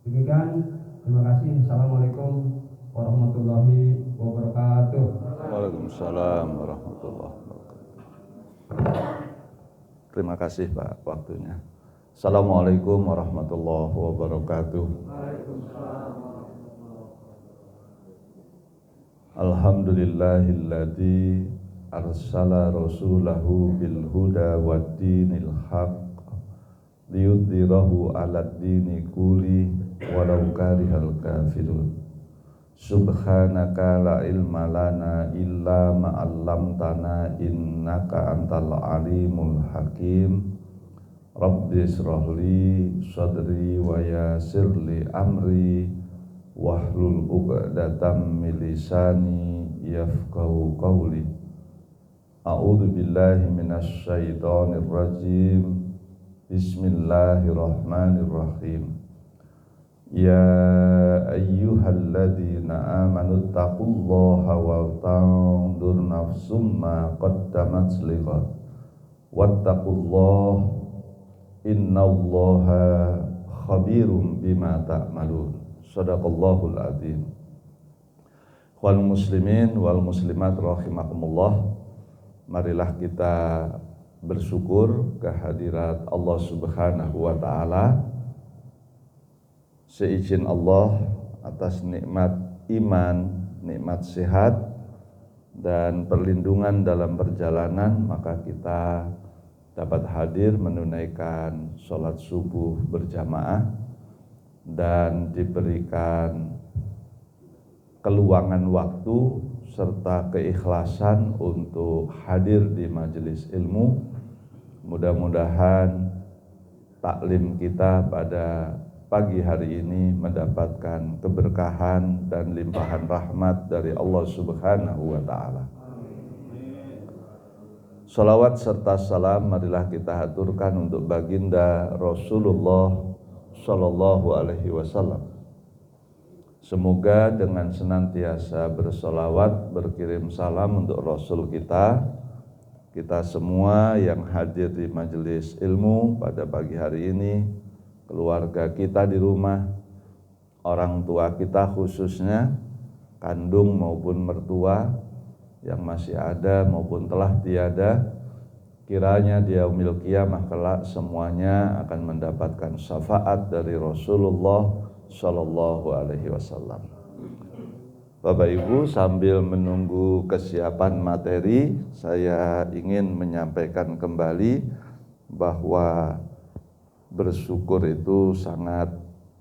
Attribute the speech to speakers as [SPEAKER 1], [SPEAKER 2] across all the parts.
[SPEAKER 1] Demikian, terima kasih. Assalamualaikum warahmatullahi wabarakatuh.
[SPEAKER 2] Waalaikumsalam warahmatullahi wabarakatuh. Terima kasih Pak waktunya. Assalamualaikum warahmatullahi wabarakatuh. Alhamdulillahilladzi arsala rasulahu bil huda wad dinil haqq liyudhhirahu 'alad dini kulli walau karihal kafirun. Subhanaka la ilma lana illa ma 'allamtana innaka antal alimul hakim. Rabbi israh li sadri wa yassir li amri wahlul 'uqdatam min lisani yafqahu qawli. A'udzu billahi minasy syaithanir rajim. Bismillahirrahmanirrahim. Ya ayyuhalladzina amanu taqullaha wa tanzur nafsum ma qaddamat lighad wattaqullaha innallaha khabirum bima ta'malun. Shadaqallahul adzim. Wal muslimin wal muslimat rahimakumullah. Marilah kita bersyukur kehadirat Allah Subhanahu wa taala. Seizin Allah atas nikmat iman, nikmat sehat dan perlindungan dalam perjalanan, maka kita dapat hadir menunaikan sholat subuh berjamaah dan diberikan keluangan waktu serta keikhlasan untuk hadir di majelis ilmu. Mudah-mudahan taklim kita pada pagi hari ini mendapatkan keberkahan dan limpahan rahmat dari Allah Subhanahu wa taala. Salawat serta salam marilah kita haturkan untuk baginda Rasulullah sallallahu alaihi wasallam. Semoga dengan senantiasa bersolawat, berkirim salam untuk Rasul kita semua yang hadir di majelis ilmu pada pagi hari ini, keluarga kita di rumah, orang tua kita khususnya, kandung maupun mertua yang masih ada maupun telah tiada, kiranya di yaumil qiyamah kelak semuanya akan mendapatkan syafaat dari Rasulullah Shallallahu alaihi wasallam. Bapak Ibu, sambil menunggu kesiapan materi, saya ingin menyampaikan kembali bahwa bersyukur itu sangat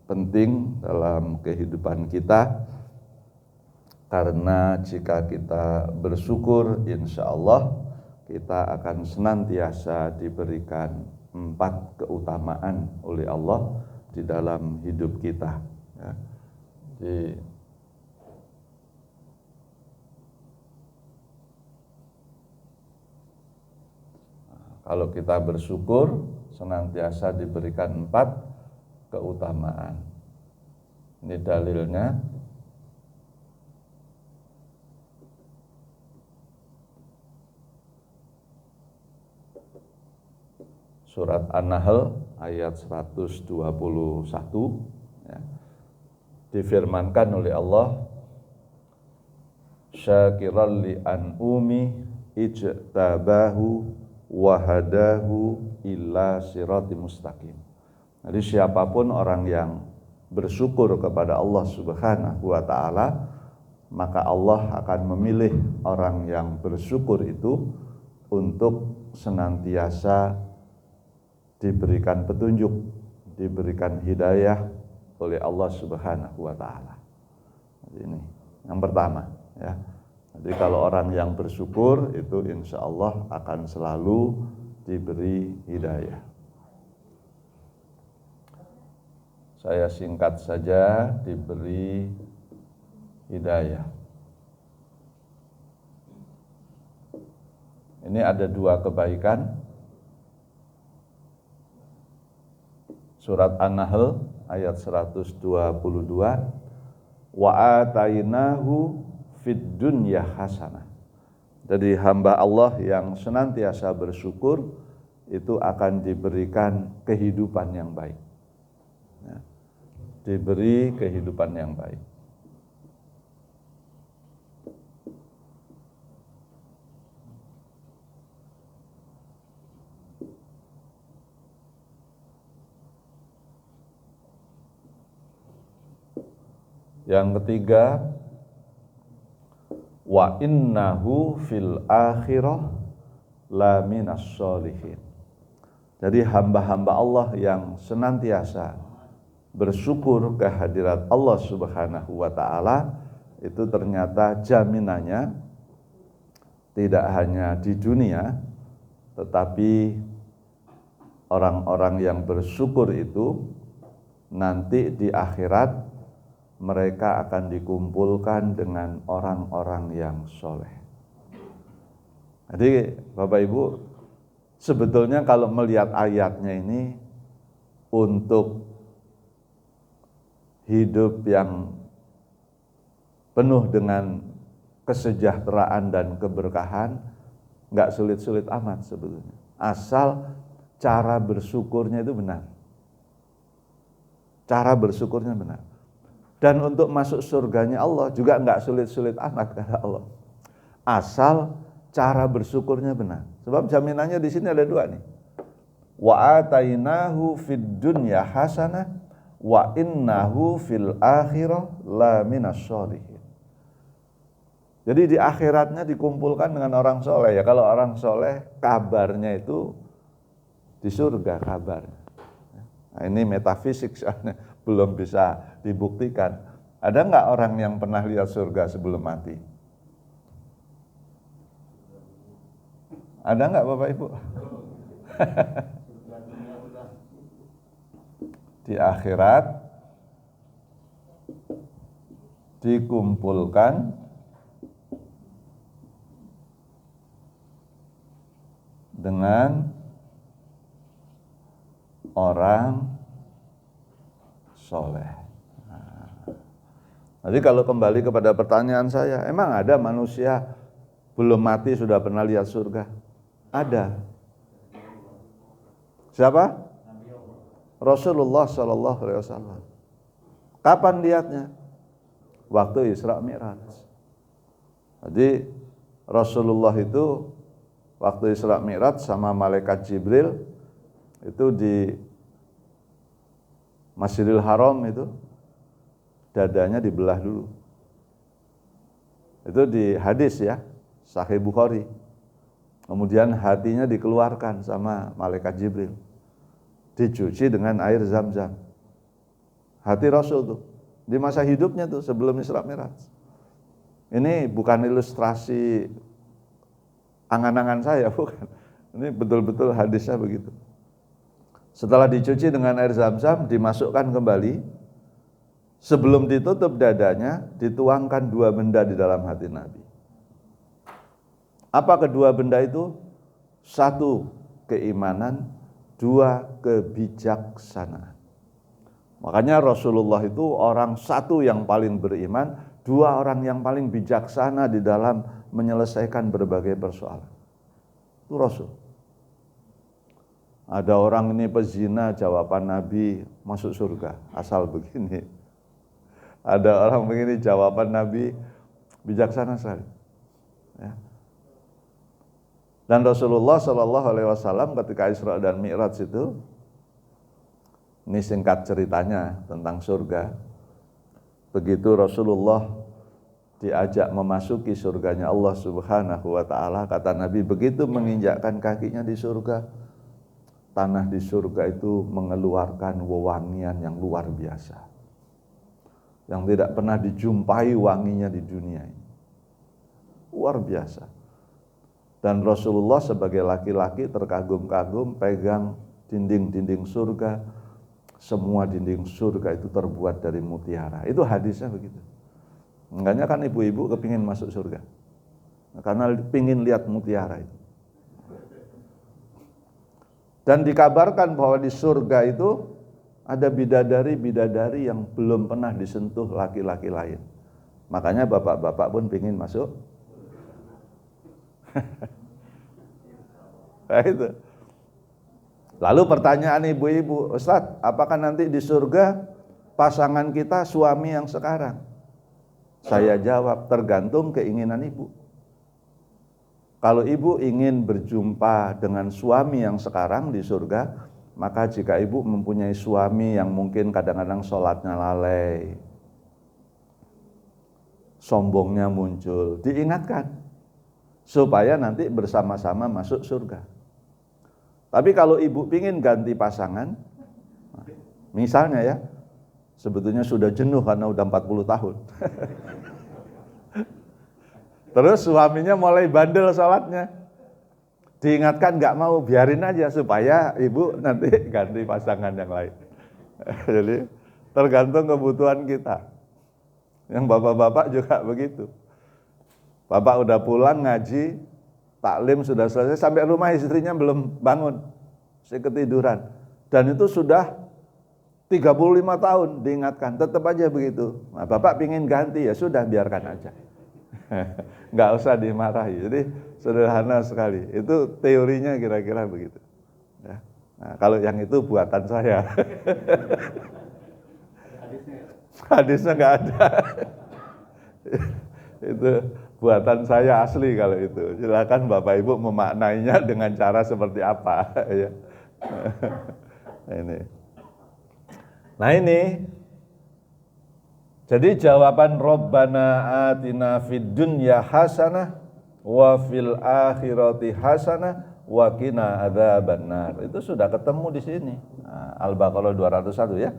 [SPEAKER 2] penting dalam kehidupan kita. Karena jika kita bersyukur, insya Allah kita akan senantiasa diberikan 4 keutamaan oleh Allah di dalam hidup kita. Kalau kita bersyukur, senantiasa diberikan 4 keutamaan. Ini dalilnya. Surat An-Nahl ayat 121 ya. Difirmankan oleh Allah, syakiran li an'umi ijtabahu wahadahu illa sirati mustaqim. Jadi siapapun orang yang bersyukur kepada Allah Subhanahu wa taala, maka Allah akan memilih orang yang bersyukur itu untuk senantiasa diberikan petunjuk, diberikan hidayah oleh Allah Subhanahu wa taala. Ini yang pertama ya. Jadi kalau orang yang bersyukur itu insya Allah akan selalu diberi hidayah. Saya singkat saja, diberi hidayah. Ini ada 2 kebaikan. Surat An-Nahl ayat 122, wa atainahu fid dunya hasanah. Jadi hamba Allah yang senantiasa bersyukur itu akan diberikan kehidupan yang baik. diberi kehidupan yang baik. Yang ketiga, wa innahu fil akhirah la minas sholihin. Jadi hamba-hamba Allah yang senantiasa bersyukur kehadirat Allah Subhanahu wa taala itu ternyata jaminannya tidak hanya di dunia, tetapi orang-orang yang bersyukur itu nanti di akhirat mereka akan dikumpulkan dengan orang-orang yang soleh. Jadi Bapak Ibu, sebetulnya kalau melihat ayatnya ini untuk hidup yang penuh dengan kesejahteraan dan keberkahan, nggak sulit-sulit amat sebetulnya. Asal cara bersyukurnya itu benar. Cara bersyukurnya benar. Dan untuk masuk surganya Allah juga nggak sulit-sulit amat kata Allah. Asal cara bersyukurnya benar. Sebab jaminannya di sini ada dua nih. Wa atainahu fid dunya hasanah wa innahu fil akhirah la minas sholihin. Jadi di akhiratnya dikumpulkan dengan orang soleh. Ya kalau orang soleh kabarnya itu di surga kabarnya. Nah, ini metafisik soalnya belum bisa dibuktikan. Ada nggak orang yang pernah lihat surga sebelum mati? Ada nggak Bapak Ibu? Di akhirat dikumpulkan dengan orang soleh. Jadi kalau kembali kepada pertanyaan saya, emang ada manusia belum mati sudah pernah lihat surga? Ada. Siapa? Rasulullah Shallallahu Alaihi Wasallam. Kapan lihatnya? Waktu Isra Mi'raj. Jadi Rasulullah itu waktu Isra Mi'raj sama malaikat Jibril itu di Masjidil Haram itu dadanya dibelah dulu. Itu di hadis ya, Sahih Bukhari. Kemudian hatinya dikeluarkan sama malaikat Jibril. Dicuci dengan air Zam-Zam. Hati Rasul tuh di masa hidupnya tuh sebelum Isra Mi'raj. Ini bukan ilustrasi angan-angan saya, bukan. Ini betul-betul hadisnya begitu. Setelah dicuci dengan air Zam-Zam, dimasukkan kembali. Sebelum ditutup dadanya, dituangkan dua benda di dalam hati Nabi. Apa kedua benda itu? Satu, keimanan. Dua, kebijaksanaan. Makanya Rasulullah itu orang satu yang paling beriman, dua orang yang paling bijaksana di dalam menyelesaikan berbagai persoalan. Itu Rasul. Ada orang ini pezina, jawaban Nabi masuk surga, asal begini. Ada orang begini, jawaban Nabi bijaksana sekali. Ya. Dan Rasulullah Shallallahu Alaihi Wasallam ketika Isra dan Mi'raj itu, ini singkat ceritanya tentang surga. Begitu Rasulullah diajak memasuki surganya Allah Subhanahu Wa Taala, kata Nabi begitu menginjakkan kakinya di surga, tanah di surga itu mengeluarkan wewangian yang luar biasa, yang tidak pernah dijumpai wanginya di dunia ini. Luar biasa. Dan Rasulullah sebagai laki-laki terkagum-kagum pegang dinding-dinding surga. Semua dinding surga itu terbuat dari mutiara. Itu hadisnya begitu. Makanya kan ibu-ibu kepingin masuk surga, karena pingin lihat mutiara itu. Dan dikabarkan bahwa di surga itu ada bidadari-bidadari yang belum pernah disentuh laki-laki lain. Makanya bapak-bapak pun pingin masuk. Nah, itu. Lalu pertanyaan ibu-ibu, Ustaz, apakah nanti di surga pasangan kita suami yang sekarang? Saya jawab, tergantung keinginan ibu. Kalau ibu ingin berjumpa dengan suami yang sekarang di surga, maka jika ibu mempunyai suami yang mungkin kadang-kadang sholatnya lalai, sombongnya muncul, diingatkan supaya nanti bersama-sama masuk surga. Tapi kalau ibu ingin ganti pasangan, misalnya ya, sebetulnya sudah jenuh karena udah 40 tahun. Terus suaminya mulai bandel sholatnya, diingatkan nggak mau, biarin aja supaya ibu nanti ganti pasangan yang lain. Jadi tergantung kebutuhan kita. Yang bapak-bapak juga begitu. Bapak udah pulang ngaji, taklim sudah selesai, sampai rumah istrinya belum bangun, masih ketiduran. Dan itu sudah 35 tahun diingatkan, tetap aja begitu. Nah, bapak pingin ganti, ya sudah biarkan aja. Nggak usah dimarahi. Jadi sederhana sekali. Itu teorinya kira-kira begitu. Ya. Nah, kalau yang itu buatan saya. Hadisnya nggak ada. Itu buatan saya asli kalau itu. Silakan Bapak Ibu memaknainya dengan cara seperti apa. Ya. Ini. Nah ini. Jadi jawaban Rabbana atina fid dunya hasanah wa fil akhirati hasanah wa qina adzabannar. Itu sudah ketemu di sini. Nah, Al-Baqarah 201 ya.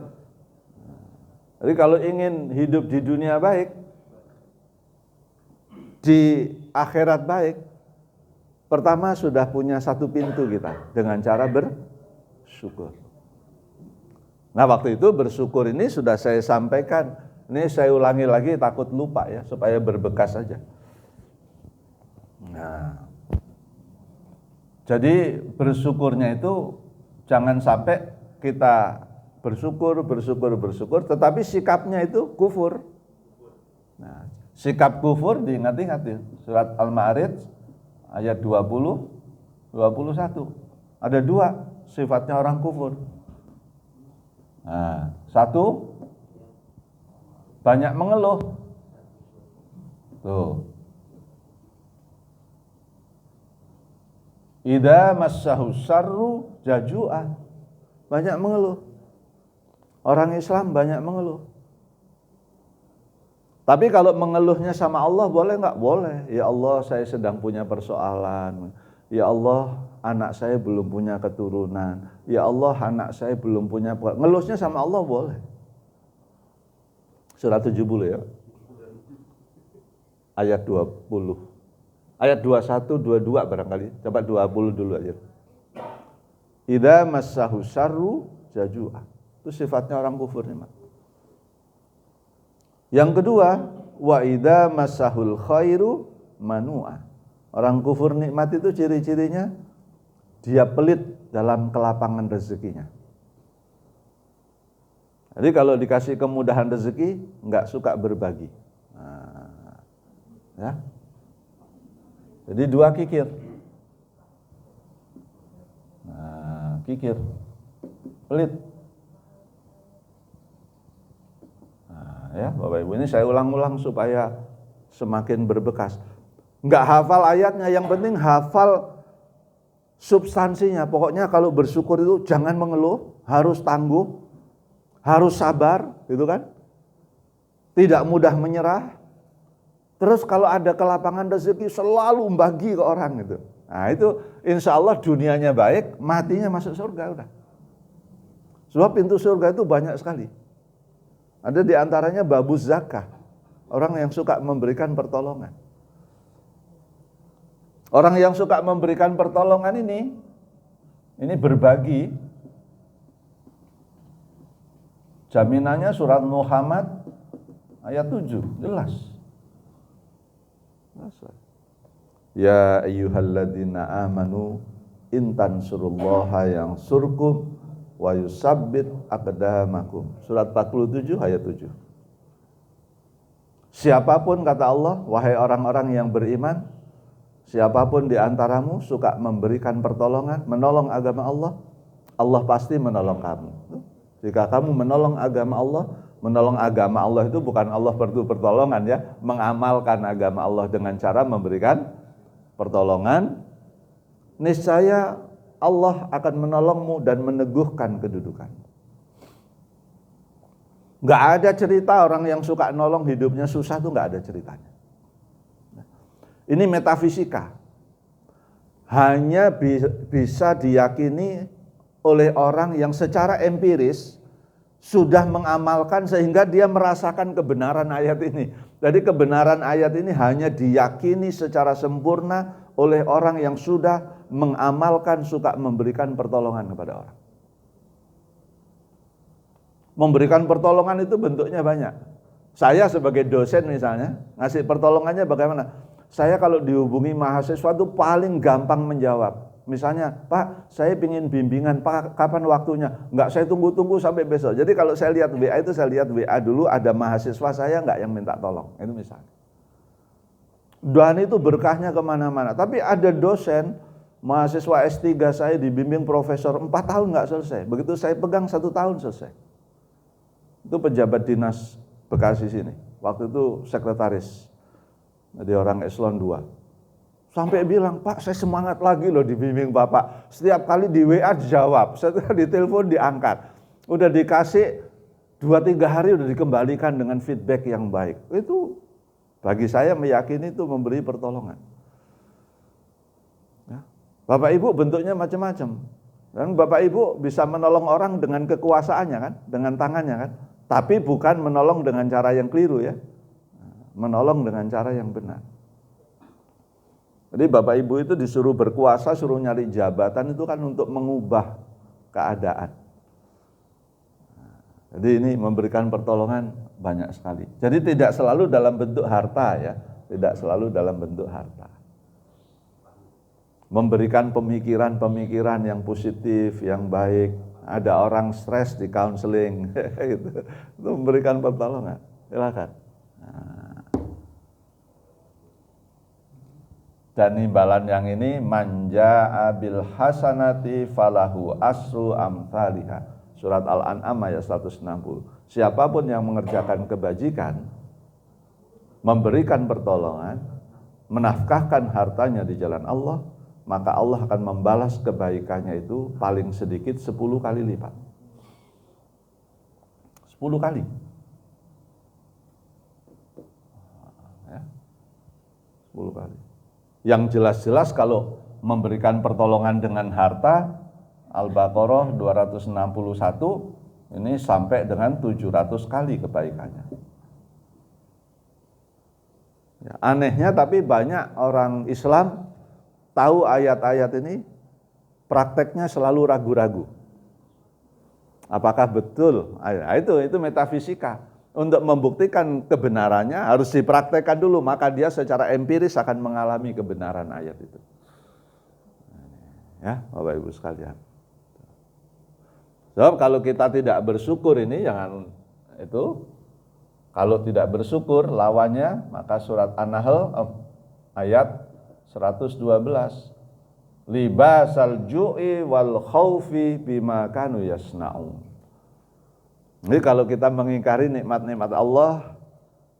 [SPEAKER 2] Jadi kalau ingin hidup di dunia baik, di akhirat baik, pertama sudah punya satu pintu kita dengan cara bersyukur. Nah, waktu itu bersyukur ini sudah saya sampaikan. Ini saya ulangi lagi, takut lupa ya, supaya berbekas saja. Nah, jadi bersyukurnya itu jangan sampai kita bersyukur, tetapi sikapnya itu kufur. Nah, sikap kufur diingat-ingat ya. Surat Al-Ma'arij ayat 20, 21. Ada dua sifatnya orang kufur. Nah, satu, banyak mengeluh. Tuh. Idza massahu syarru jazua. Banyak mengeluh. Orang Islam banyak mengeluh. Tapi kalau mengeluhnya sama Allah boleh enggak? Boleh. Ya Allah, saya sedang punya persoalan. Ya Allah, anak saya belum punya keturunan. Ya Allah, anak saya belum punya. Ngeluhnya sama Allah boleh. Surat 70 ya. Ayat 20. Ayat 21, 22 barangkali. Coba 20 dulu aja. Idza massahu syarru jazua. Itu sifatnya orang kufur nih, Mak. Yang kedua, wa idza massahul khairu manua. Orang kufur nikmat itu ciri-cirinya dia pelit dalam kelapangan rezekinya. Jadi kalau dikasih kemudahan rezeki, enggak suka berbagi. Nah, ya. Jadi dua kikir. Nah, kikir, pelit. Nah, ya, Bapak Ibu, ini saya ulang-ulang supaya semakin berbekas. Enggak hafal ayatnya, yang penting hafal substansinya. Pokoknya kalau bersyukur itu jangan mengeluh, harus tangguh. Harus sabar, gitu kan? Tidak mudah menyerah. Terus kalau ada kelapangan rezeki selalu membagi ke orang gitu. Nah itu insya Allah dunianya baik, matinya masuk surga udah. Sebab pintu surga itu banyak sekali. Ada di antaranya babuz zakah, orang yang suka memberikan pertolongan. Orang yang suka memberikan pertolongan ini berbagi. Jaminannya surat Muhammad ayat 7, jelas. Ya ayyuhalladzina amanu in tansurullaha yansurkum wa yusabbit aqdamakum. Surat 47 ayat 7. Siapapun kata Allah, wahai orang-orang yang beriman, siapapun di antaramu suka memberikan pertolongan, menolong agama Allah, Allah pasti menolong kamu. Jika kamu menolong agama Allah, Menolong agama Allah itu bukan Allah pertolongan ya, mengamalkan agama Allah dengan cara memberikan pertolongan. Niscaya Allah akan menolongmu dan meneguhkan kedudukan. Nggak ada cerita orang yang suka nolong hidupnya susah tuh, nggak ada ceritanya. Ini metafisika. Hanya bisa diyakini oleh orang yang secara empiris sudah mengamalkan sehingga dia merasakan kebenaran ayat ini. Jadi kebenaran ayat ini hanya diyakini secara sempurna oleh orang yang sudah mengamalkan, suka memberikan pertolongan kepada orang. Memberikan pertolongan itu bentuknya banyak. Saya sebagai dosen misalnya, ngasih pertolongannya bagaimana? Saya kalau dihubungi mahasiswa itu paling gampang menjawab. Misalnya, Pak, saya ingin bimbingan, Pak, kapan waktunya? Enggak, saya tunggu-tunggu sampai besok. Jadi kalau saya lihat WA itu, saya lihat WA dulu ada mahasiswa saya enggak yang minta tolong. Itu misalnya. Dan itu berkahnya kemana-mana. Tapi ada dosen, mahasiswa S3 saya dibimbing profesor 4 tahun enggak selesai. Begitu saya pegang 1 tahun selesai. Itu pejabat dinas Bekasi sini. Waktu itu sekretaris. Jadi orang eselon 2. Sampai bilang, Pak, saya semangat lagi loh dibimbing Bapak. Setiap kali di WA dijawab, setelah ditelepon diangkat. Udah dikasih 2-3 hari udah dikembalikan dengan feedback yang baik. Itu bagi saya meyakini itu memberi pertolongan. Ya. Bapak Ibu bentuknya macam-macam. Dan Bapak Ibu bisa menolong orang dengan kekuasaannya kan, dengan tangannya kan. Tapi bukan menolong dengan cara yang keliru ya. Menolong dengan cara yang benar. Jadi Bapak Ibu itu disuruh berkuasa, suruh nyari jabatan itu kan untuk mengubah keadaan. Jadi ini memberikan pertolongan banyak sekali. Jadi tidak selalu dalam bentuk harta ya, tidak selalu dalam bentuk harta. Memberikan pemikiran-pemikiran yang positif, yang baik. Ada orang stres di counseling, gitu. Itu memberikan pertolongan. Silakan. Dan imbalan yang ini manja abil hasanati falahu asru amthaliha. Surat Al-An'am ayat 160. Siapapun yang mengerjakan kebajikan, memberikan pertolongan, menafkahkan hartanya di jalan Allah, maka Allah akan membalas kebaikannya itu paling sedikit 10 kali lipat. 10 kali. Ya. 10 kali. Yang jelas-jelas kalau memberikan pertolongan dengan harta, Al-Baqarah 261 ini sampai dengan 700 kali kebaikannya. Ya, anehnya tapi banyak orang Islam tahu ayat-ayat ini, prakteknya selalu ragu-ragu. Apakah betul? Itu metafisika. Untuk membuktikan kebenarannya harus dipraktekkan dulu, maka dia secara empiris akan mengalami kebenaran ayat itu. Ya, Bapak Ibu sekalian. Sebab kalau kita tidak bersyukur ini jangan itu. Kalau tidak bersyukur lawannya, maka surat An-Nahl ayat 112. Libasal ju'i wal khaufi bima kanu yasna'un. Jadi kalau kita mengingkari nikmat-nikmat Allah,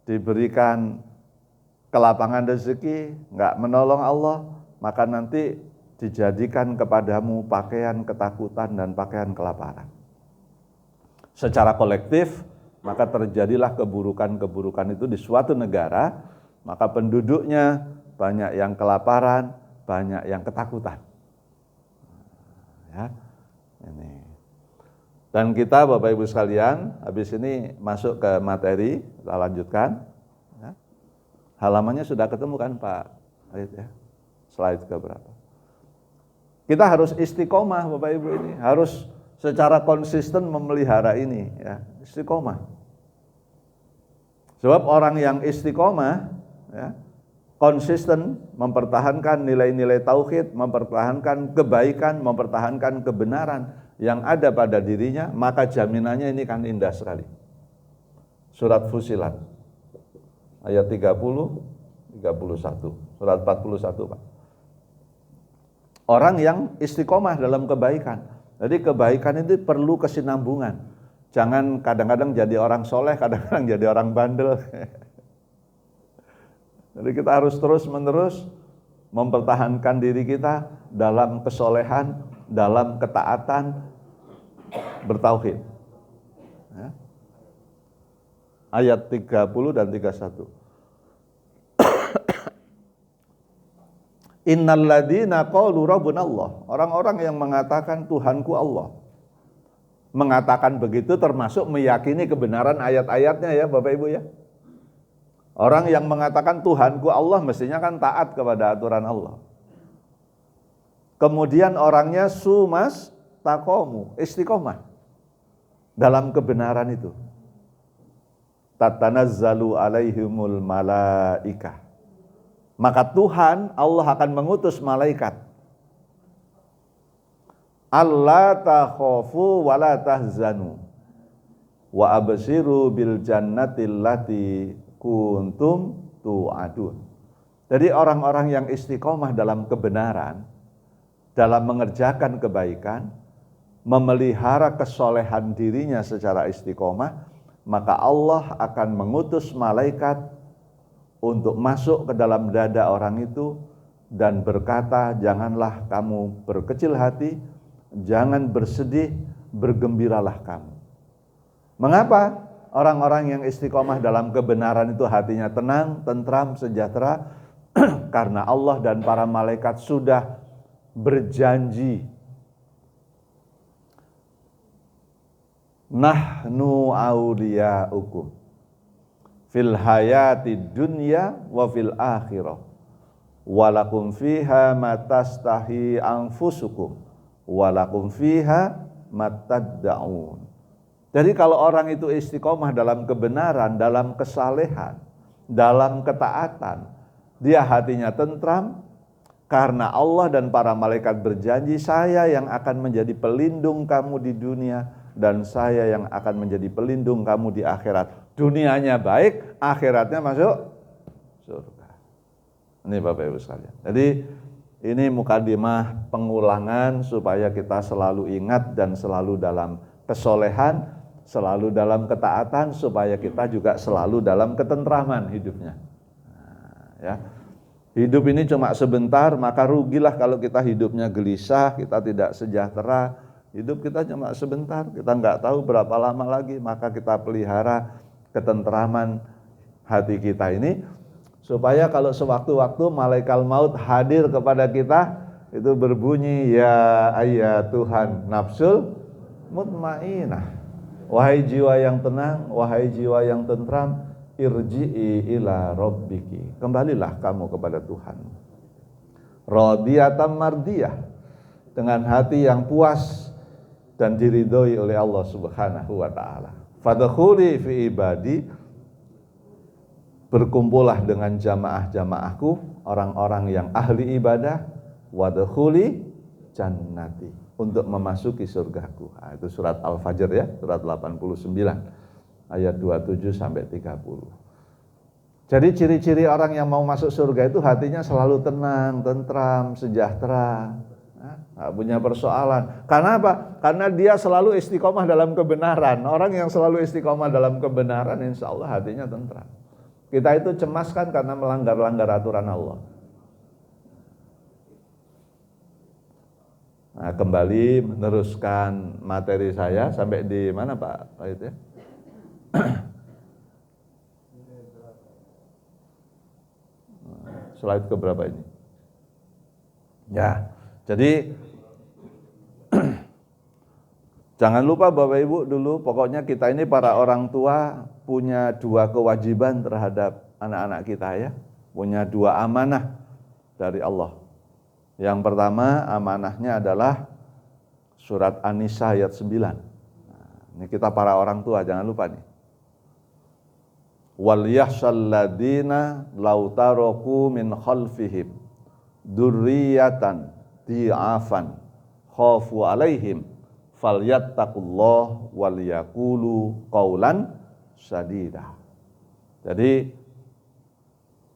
[SPEAKER 2] diberikan kelapangan rezeki, enggak menolong Allah, maka nanti dijadikan kepadamu pakaian ketakutan dan pakaian kelaparan. Secara kolektif, maka terjadilah keburukan-keburukan itu di suatu negara, maka penduduknya banyak yang kelaparan, banyak yang ketakutan. Ya, ini. Dan kita Bapak Ibu sekalian, habis ini masuk ke materi, kita lanjutkan. Ya. Halamannya sudah ketemu kan Pak Aid ya? Slide ke berapa? Kita harus istiqomah Bapak Ibu ini, harus secara konsisten memelihara ini ya, istiqomah. Sebab orang yang istiqomah ya, konsisten mempertahankan nilai-nilai tauhid, mempertahankan kebaikan, mempertahankan kebenaran yang ada pada dirinya, maka jaminannya ini kan indah sekali. Surat Fussilat ayat 30, 31, surat 41 Pak. Orang yang istiqomah dalam kebaikan. Jadi kebaikan itu perlu kesinambungan. Jangan kadang-kadang jadi orang soleh, kadang-kadang jadi orang bandel. Jadi kita harus terus-menerus mempertahankan diri kita dalam kesolehan, dalam ketaatan, bertauhid. Ya. Ayat 30 dan 31. Innal ladzina qalu rabbunallah. Orang-orang yang mengatakan Tuhanku Allah. Mengatakan begitu termasuk meyakini kebenaran ayat-ayatnya ya Bapak Ibu ya. Orang yang mengatakan Tuhanku Allah mestinya kan taat kepada aturan Allah. Kemudian orangnya sumas taqomu, istiqomah dalam kebenaran itu. Tatanazzalu alaihimul malaikah. Maka Tuhan Allah akan mengutus malaikat. Allah takhafu wa la tahzanu wa abshiru bil jannati allati kuntum tu'adun. Jadi orang-orang yang istiqomah dalam kebenaran, dalam mengerjakan kebaikan, memelihara kesolehan dirinya secara istiqomah, maka Allah akan mengutus malaikat untuk masuk ke dalam dada orang itu dan berkata, janganlah kamu berkecil hati, jangan bersedih, bergembiralah kamu. Mengapa? Orang-orang yang istiqomah dalam kebenaran itu hatinya tenang, tentram, sejahtera, karena Allah dan para malaikat sudah berjanji. Nahnu awliya'ukum fil hayati dunya wa fil akhirah walakum fiha matastahi anfusukum walakum fiha mataddaun. Jadi kalau orang itu istiqomah dalam kebenaran, dalam kesalehan, dalam ketaatan, dia hatinya tentram karena Allah dan para malaikat berjanji, saya yang akan menjadi pelindung kamu di dunia dan saya yang akan menjadi pelindung kamu di akhirat. Dunianya baik, akhiratnya masuk surga. Ini Bapak Ibu sekalian. Jadi ini mukadimah pengulangan supaya kita selalu ingat dan selalu dalam kesolehan, selalu dalam ketaatan, supaya kita juga selalu dalam ketentraman hidupnya. Nah, ya. Hidup ini cuma sebentar, maka rugilah kalau kita hidupnya gelisah, kita tidak sejahtera. Hidup kita cuma sebentar, kita nggak tahu berapa lama lagi, maka kita pelihara ketentraman hati kita ini, supaya kalau sewaktu-waktu malaikat maut hadir kepada kita, itu berbunyi, ya ayat Tuhan nafsul mutmainah. Wahai jiwa yang tenang, wahai jiwa yang tentram, irji'i ila rabbiki. Kembalilah kamu kepada Tuhan. Radiyatan mardiyah, dengan hati yang puas dan diridhoi oleh Allah Subhanahu wa taala. Fadkhuli fi ibadi, berkumpullah dengan jamaah-jamaahku, orang-orang yang ahli ibadah, wadkhuli jannati, untuk memasuki surgaku. Nah, itu surat Al-Fajr ya, surat 89 ayat 27 sampai 30. Jadi ciri-ciri orang yang mau masuk surga itu hatinya selalu tenang, tentram, sejahtera, nggak punya persoalan. Karena apa? Karena dia selalu istiqomah dalam kebenaran. Orang yang selalu istiqomah dalam kebenaran, insya Allah hatinya tentram. Kita itu cemas kan karena melanggar-langgar aturan Allah. Nah, kembali meneruskan materi saya sampai di mana Pak itu ya? Slide ke berapa ini? Ya, jadi jangan lupa Bapak Ibu dulu, pokoknya kita ini para orang tua punya dua kewajiban terhadap anak-anak kita ya. Punya dua amanah dari Allah. Yang pertama amanahnya adalah surat An-Nisa ayat 9. Nah, ini kita para orang tua jangan lupa nih. Wal yahshal ladina law taraku min khalfihim dzurriyyatan di'afan khafu alaihim falyattaqullah wal yaqulu qaulan sadida. Jadi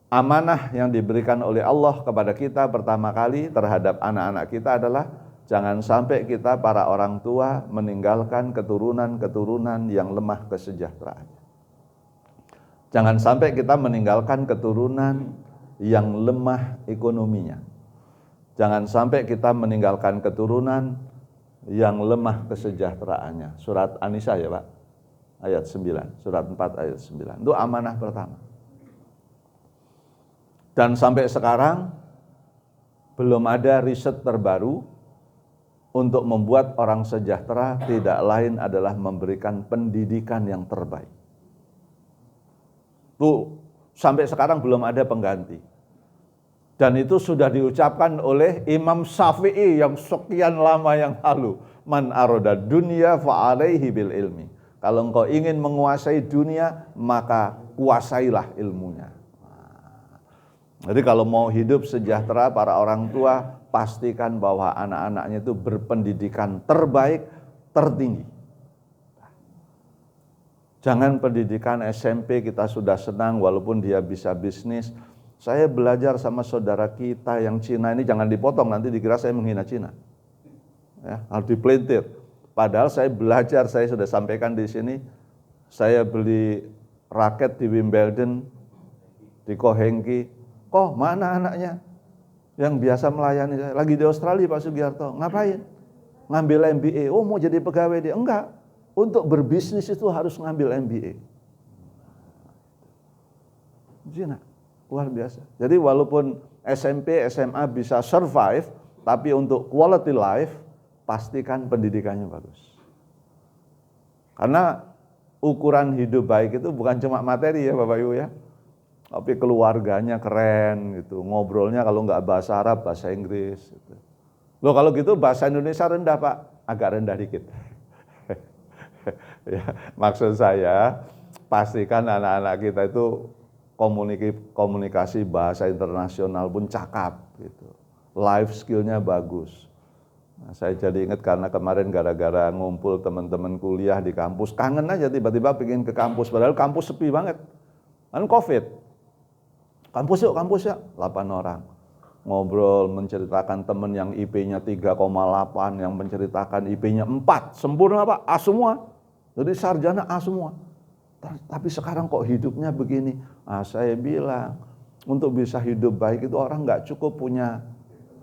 [SPEAKER 2] amanah yang diberikan oleh Allah kepada kita pertama kali terhadap anak-anak kita adalah Jangan sampai kita para orang tua meninggalkan keturunan-keturunan yang lemah kesejahteraannya. Jangan sampai kita meninggalkan keturunan yang lemah ekonominya. Jangan sampai kita meninggalkan keturunan yang lemah kesejahteraannya. Surat An-Nisa ya Pak, ayat 9, surat 4 ayat 9. Itu amanah pertama. Dan sampai sekarang belum ada riset terbaru untuk membuat orang sejahtera tidak lain adalah memberikan pendidikan yang terbaik. Tuh, sampai sekarang belum ada pengganti. Dan itu sudah diucapkan oleh Imam Syafi'i yang sekian lama yang lalu. Man aroda dunya fa'alaihi bil ilmi. Kalau engkau ingin menguasai dunia, maka kuasailah ilmunya. Jadi kalau mau hidup sejahtera para orang tua, pastikan bahwa anak-anaknya itu berpendidikan terbaik, tertinggi. Jangan pendidikan SMP kita sudah senang walaupun dia bisa bisnis. Saya belajar sama saudara kita yang Cina ini, jangan dipotong nanti dikira saya menghina Cina. Ya, harus dipelintir. Padahal saya belajar, saya sudah sampaikan di sini, saya beli raket di Wimbledon, di Kohenki. Kok mana anaknya yang biasa melayani saya? Lagi di Australia Pak Sugiarto. Ngapain? Ngambil MBA. Oh mau jadi pegawai dia? Enggak. Untuk berbisnis itu harus ngambil MBA. Cina, luar biasa. Jadi walaupun SMP, SMA bisa survive, tapi untuk quality life, pastikan pendidikannya bagus. Karena ukuran hidup baik itu bukan cuma materi ya Bapak Ibu ya. Tapi keluarganya keren gitu, ngobrolnya kalau nggak bahasa Arab, bahasa Inggris gitu. Loh kalau gitu bahasa Indonesia rendah Pak, agak rendah dikit. Ya, maksud saya pastikan anak-anak kita itu komunikasi bahasa internasional pun cakap gitu. Life skill-nya bagus. Nah, saya jadi ingat karena kemarin gara-gara ngumpul teman-teman kuliah di kampus, kangen aja tiba-tiba pengen ke kampus, padahal kampus sepi banget. Kan Covid. Kampus yuk, 8 orang. Ngobrol, menceritakan teman yang IP-nya 3,8, yang menceritakan IP-nya 4. Sempurna Pak, A semua. Jadi sarjana A semua. Tapi sekarang kok hidupnya begini? Saya bilang, untuk bisa hidup baik itu orang nggak cukup punya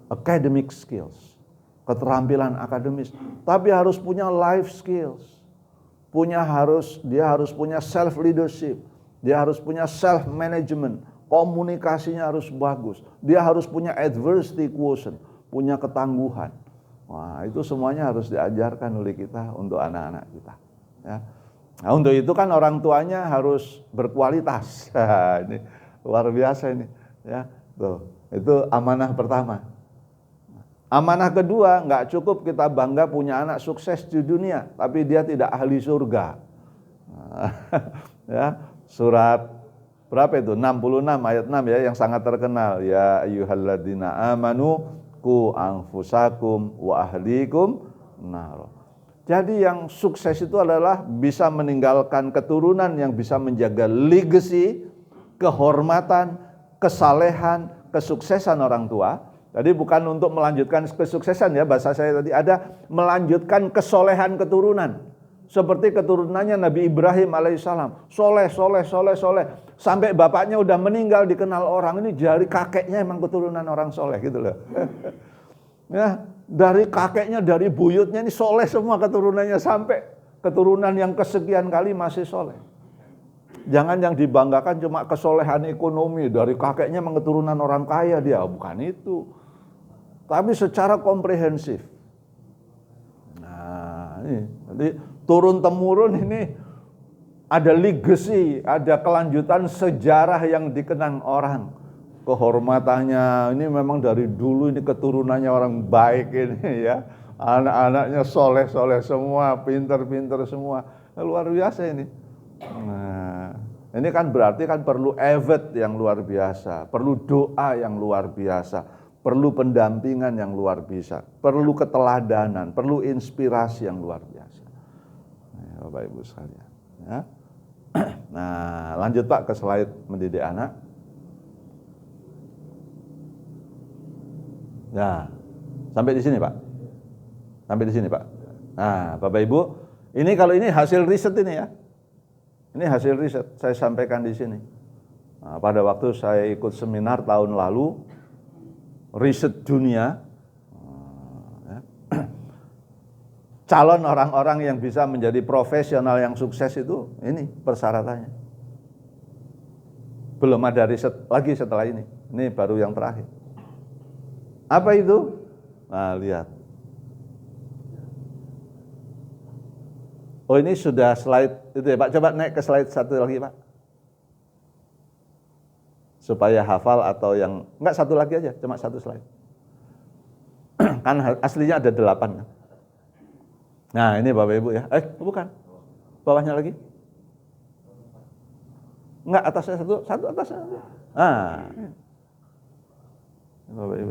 [SPEAKER 2] academic skills, keterampilan akademis. Tapi harus punya life skills. Dia harus punya self leadership. Dia harus punya self management. Komunikasinya harus bagus. Dia harus punya adversity quotient, punya ketangguhan. Wah, itu semuanya harus diajarkan oleh kita untuk anak-anak kita. Ya. Nah, untuk itu kan orang tuanya harus berkualitas. Ini luar biasa ini. Ya, tuh, itu amanah pertama. Amanah kedua, nggak cukup kita bangga punya anak sukses di dunia, tapi dia tidak ahli surga. Ya, surat berapa itu? 66 ayat 6 ya, yang sangat terkenal. Ya ayyuhalladzina amanu qu anfusakum wa ahlikum nar. Jadi yang sukses itu adalah bisa meninggalkan keturunan yang bisa menjaga legacy, kehormatan, kesalehan, kesuksesan orang tua. Jadi bukan untuk melanjutkan kesuksesan ya, bahasa saya tadi ada melanjutkan kesolehan keturunan. Seperti keturunannya Nabi Ibrahim alaihissalam, soleh. Sampai bapaknya udah meninggal dikenal orang, ini dari kakeknya emang keturunan orang soleh gitu loh. Ya, dari kakeknya, dari buyutnya ini soleh semua keturunannya, sampai keturunan yang kesekian kali masih soleh. Jangan yang dibanggakan cuma kesolehan ekonomi, dari kakeknya emang keturunan orang kaya dia, bukan itu. Tapi secara komprehensif. Nah, ini jadi turun-temurun ini ada legacy, ada kelanjutan sejarah yang dikenang orang. Kehormatannya ini memang dari dulu ini keturunannya orang baik ini ya. Anak-anaknya soleh semua, pinter semua. Luar biasa ini. Nah, ini kan berarti kan perlu effort yang luar biasa, perlu doa yang luar biasa, perlu pendampingan yang luar biasa, perlu keteladanan, perlu inspirasi yang luar biasa. Bapak Ibu sekalian. Ya. Nah, lanjut Pak ke slide mendidik anak. Ya, sampai di sini Pak. Sampai di sini, Pak. Nah, Bapak Ibu, kalau ini hasil riset ini ya. Ini hasil riset saya sampaikan di sini. Nah, pada waktu saya ikut seminar tahun lalu, riset dunia, calon orang-orang yang bisa menjadi profesional yang sukses itu, ini persyaratannya. Belum ada riset lagi setelah ini. Ini baru yang terakhir. Apa itu? Nah, lihat. Oh, ini sudah slide itu ya Pak. Coba naik ke slide satu lagi Pak. Supaya hafal atau yang enggak, satu lagi aja, cuma satu slide. Kan aslinya ada 8 kan. Nah, ini Bapak Ibu ya. Bukan. Bawahnya lagi. Enggak, atasnya satu atasnya. Nah. Bapak Ibu.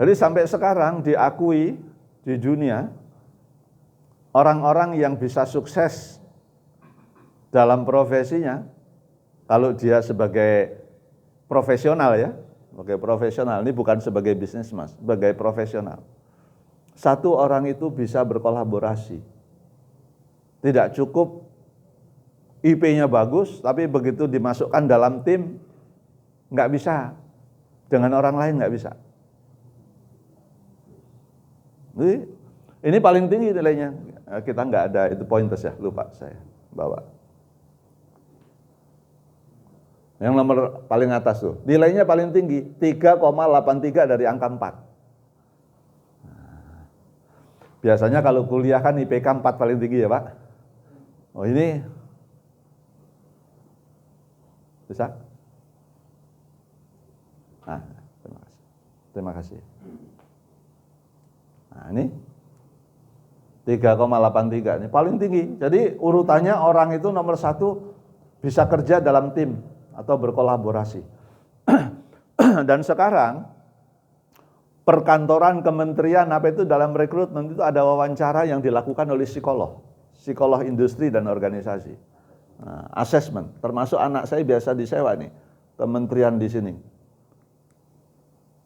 [SPEAKER 2] Jadi sampai sekarang diakui di dunia orang-orang yang bisa sukses dalam profesinya, kalau dia sebagai profesional ya, sebagai profesional, ini bukan sebagai bisnismen, sebagai profesional. Satu orang itu bisa berkolaborasi. Tidak cukup IP-nya bagus, tapi begitu dimasukkan dalam tim, nggak bisa. Dengan orang lain nggak bisa. Ini paling tinggi nilainya. Kita nggak ada itu pointers ya, lupa saya bawa. Yang nomor paling atas tuh, nilainya paling tinggi, 3,83 dari angka 4. Biasanya kalau kuliah kan IPK 4 paling tinggi ya Pak. Oh ini, bisa? Nah, terima kasih. Nah ini 3,83 ini paling tinggi. Jadi urutannya orang itu nomor 1 bisa kerja dalam tim atau berkolaborasi. Dan sekarang perkantoran kementerian apa itu dalam rekrutmen itu ada wawancara yang dilakukan oleh psikolog industri dan organisasi. Nah, assessment, termasuk anak saya biasa disewa nih, kementerian di sini.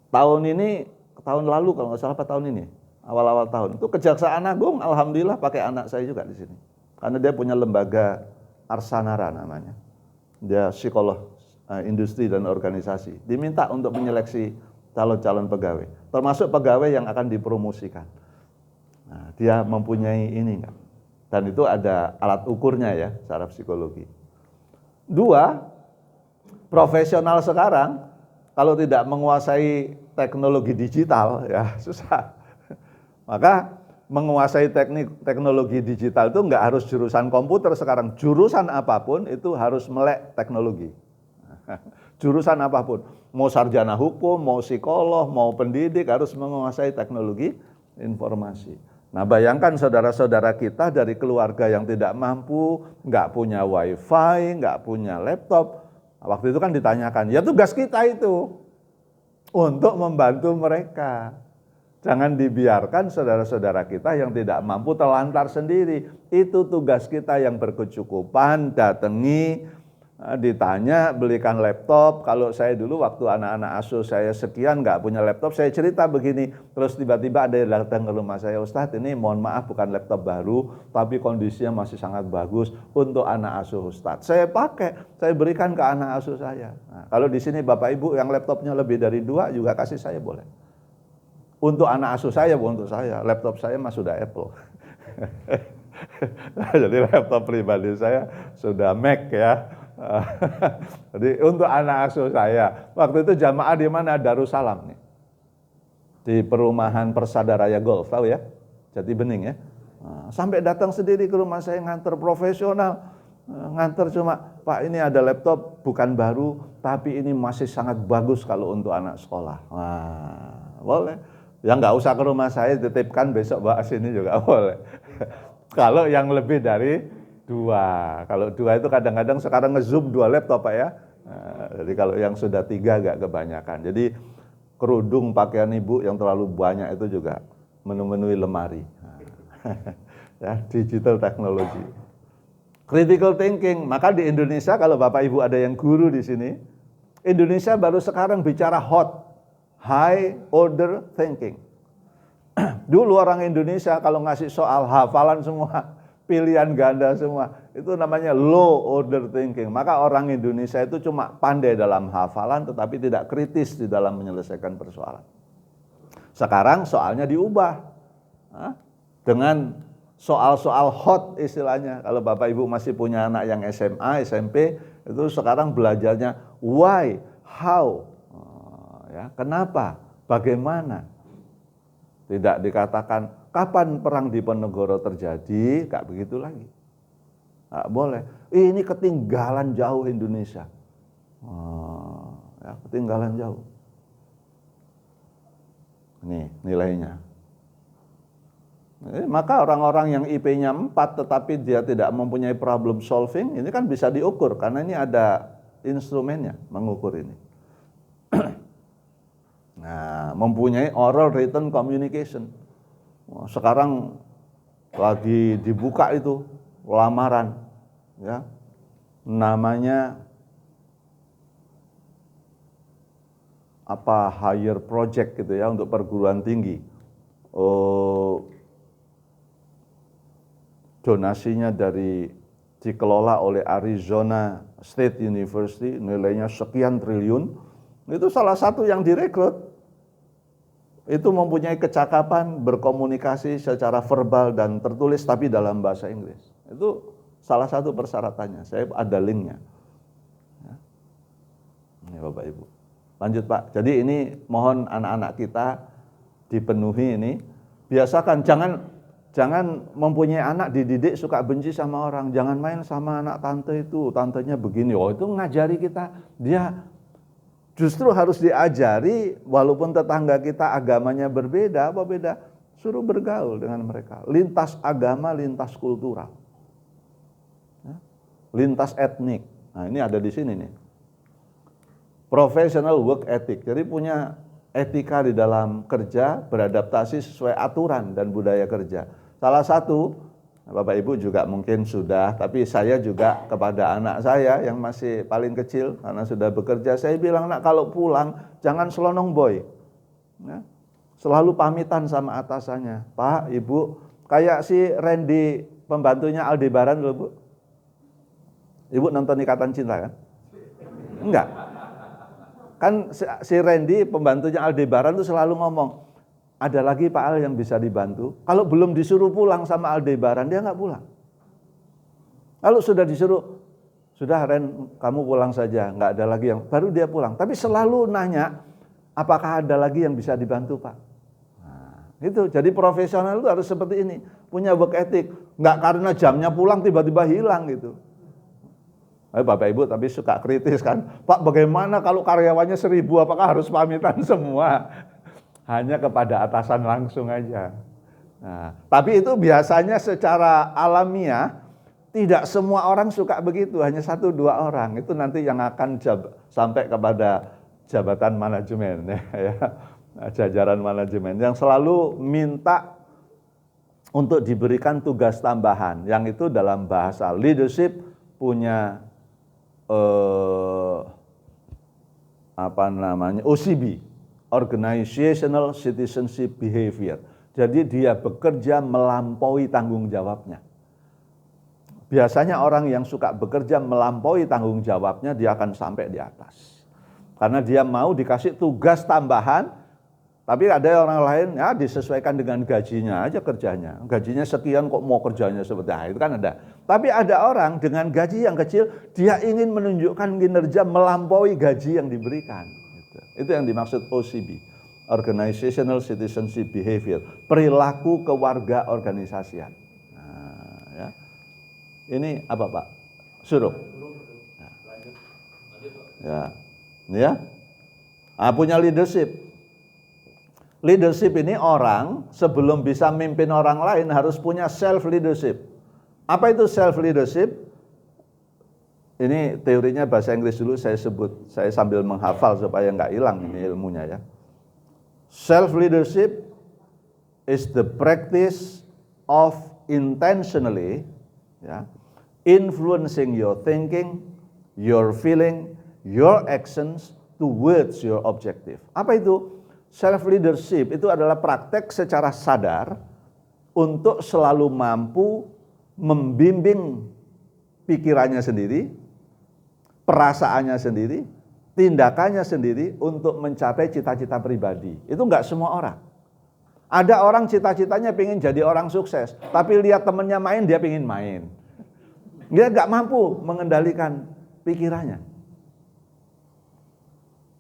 [SPEAKER 2] Tahun lalu kalau nggak salah apa tahun ini, awal-awal tahun itu Kejaksaan Agung, alhamdulillah pakai anak saya juga di sini, karena dia punya lembaga Arsanara namanya, dia psikolog industri dan organisasi, diminta untuk menyeleksi calon-calon pegawai, termasuk pegawai yang akan dipromosikan. Nah, dia mempunyai ini enggak? Dan itu ada alat ukurnya ya, secara psikologi. 2, profesional sekarang kalau tidak menguasai teknologi digital ya susah. Maka menguasai teknologi digital itu enggak harus jurusan komputer sekarang. Jurusan apapun itu harus melek teknologi. Jurusan apapun, mau sarjana hukum, mau psikolog, mau pendidik harus menguasai teknologi informasi. Nah, bayangkan saudara-saudara kita dari keluarga yang tidak mampu, nggak punya wifi, nggak punya laptop. Waktu itu kan ditanyakan, ya tugas kita itu untuk membantu mereka. Jangan dibiarkan saudara-saudara kita yang tidak mampu terlantar sendiri. Itu tugas kita yang berkecukupan, datangi, ditanya, belikan laptop. Kalau saya dulu waktu anak-anak asuh saya sekian nggak punya laptop, saya cerita begini, terus tiba-tiba ada yang datang ke rumah saya, Ustadz ini mohon maaf bukan laptop baru, tapi kondisinya masih sangat bagus untuk anak asuh Ustadz. Saya pakai, saya berikan ke anak asuh saya. Nah, kalau di sini Bapak Ibu yang laptopnya lebih dari 2 juga kasih saya boleh. Untuk anak asuh saya, bukan untuk saya. Laptop saya mah sudah Apple. Jadi laptop pribadi saya sudah Mac ya. Jadi untuk anak asuh saya, waktu itu jamaah di mana? Darussalam nih. Di perumahan Persada Raya Golf, tahu ya? Jati Bening ya. Nah, sampai datang sendiri ke rumah saya nganter profesional. Nganter cuma, Pak ini ada laptop bukan baru, tapi ini masih sangat bagus kalau untuk anak sekolah. Nah, boleh. Ya nggak usah ke rumah saya, titipkan besok bawa sini juga boleh. Kalau yang lebih dari 2, kalau 2 itu kadang-kadang sekarang nge-zoom 2 laptop Pak ya. Nah, jadi kalau yang sudah 3 agak kebanyakan. Jadi kerudung pakaian ibu yang terlalu banyak itu juga memenuhi lemari. Nah, ya, digital technology. Critical thinking, maka di Indonesia kalau Bapak Ibu ada yang guru di sini, Indonesia baru sekarang bicara high order thinking. Dulu orang Indonesia kalau ngasih soal hafalan semua, pilihan ganda semua, itu namanya low order thinking. Maka orang Indonesia itu cuma pandai dalam hafalan tetapi tidak kritis di dalam menyelesaikan persoalan. Sekarang soalnya diubah dengan soal-soal hot istilahnya. Kalau Bapak Ibu masih punya anak yang SMA, SMP, itu sekarang belajarnya why, how, ya, kenapa, bagaimana. Tidak dikatakan kapan perang Diponegoro terjadi, nggak begitu lagi. Nggak boleh. Ini ketinggalan jauh Indonesia. Ya, ketinggalan jauh. Nih nilainya. Maka orang-orang yang IP-nya 4 tetapi dia tidak mempunyai problem solving, ini kan bisa diukur karena ini ada instrumennya mengukur ini. Nah, mempunyai oral written communication. Sekarang lagi dibuka itu lamaran, ya, namanya apa, higher project gitu ya, untuk perguruan tinggi. Donasinya dikelola oleh Arizona State University, nilainya sekian triliun. Itu salah satu yang direkrut. Itu mempunyai kecakapan berkomunikasi secara verbal dan tertulis tapi dalam bahasa Inggris. Itu salah satu persyaratannya. Saya ada linknya. Ya. Ini Bapak Ibu. Lanjut Pak. Jadi ini mohon anak-anak kita dipenuhi ini. Biasakan jangan mempunyai anak dididik suka benci sama orang. Jangan main sama anak tante itu, tantenya begini. Oh, itu ngajari kita. Dia justru harus diajari walaupun tetangga kita agamanya berbeda, apa beda? Suruh bergaul dengan mereka. Lintas agama, lintas kultural. Lintas etnik. Nah, ini ada di sini nih. Professional work ethic. Jadi punya etika di dalam kerja, beradaptasi sesuai aturan dan budaya kerja. Salah satu, Bapak Ibu juga mungkin sudah, tapi saya juga kepada anak saya yang masih paling kecil karena sudah bekerja, saya bilang, nak kalau pulang jangan selonong boy. Ya, selalu pamitan sama atasannya. Pak, Ibu, kayak si Randy pembantunya Aldebaran dulu, Bu. Ibu nonton Ikatan Cinta kan? Enggak. Kan si Randy pembantunya Aldebaran tuh selalu ngomong, ada lagi Pak Al yang bisa dibantu. Kalau belum disuruh pulang sama Aldebaran, dia nggak pulang. Kalau sudah disuruh, sudah Ren, kamu pulang saja, nggak ada lagi yang, baru dia pulang. Tapi selalu nanya, apakah ada lagi yang bisa dibantu Pak? Nah, itu. Jadi profesional itu harus seperti ini, punya work ethic. Nggak karena jamnya pulang tiba-tiba hilang gitu. Bapak Ibu tapi suka kritis kan, Pak bagaimana kalau karyawannya 1000, apakah harus pamitan semua? Hanya kepada atasan langsung aja. Nah, tapi itu biasanya secara alamiah tidak semua orang suka begitu, hanya 1-2 orang. Itu nanti yang akan sampai kepada jabatan manajemen ya, jajaran manajemen yang selalu minta untuk diberikan tugas tambahan. Yang itu dalam bahasa leadership punya OCB. Organizational Citizenship Behavior. Jadi dia bekerja melampaui tanggung jawabnya. Biasanya orang yang suka bekerja melampaui tanggung jawabnya, dia akan sampai di atas. Karena dia mau dikasih tugas tambahan, tapi ada orang lain, ya disesuaikan dengan gajinya aja kerjanya. Gajinya sekian kok mau kerjanya seperti itu kan ada. Tapi ada orang dengan gaji yang kecil, dia ingin menunjukkan kinerja melampaui gaji yang diberikan. Itu yang dimaksud OCB, Organizational Citizenship Behavior, perilaku kewarga organisasian. Nah, ya. Ini apa Pak? Suruh. Ya, ya. Nah, punya leadership. Leadership ini orang sebelum bisa mimpin orang lain harus punya self leadership. Apa itu self leadership? Ini teorinya bahasa Inggris dulu saya sebut, saya sambil menghafal supaya nggak hilang ini ilmunya ya. Self leadership is the practice of intentionally influencing your thinking, your feeling, your actions towards your objective. Apa itu? Self leadership itu adalah praktek secara sadar untuk selalu mampu membimbing pikirannya sendiri, perasaannya sendiri, tindakannya sendiri untuk mencapai cita-cita pribadi. Itu enggak semua orang. Ada orang cita-citanya pengen jadi orang sukses, tapi lihat temennya main, dia pengen main. Dia enggak mampu mengendalikan pikirannya.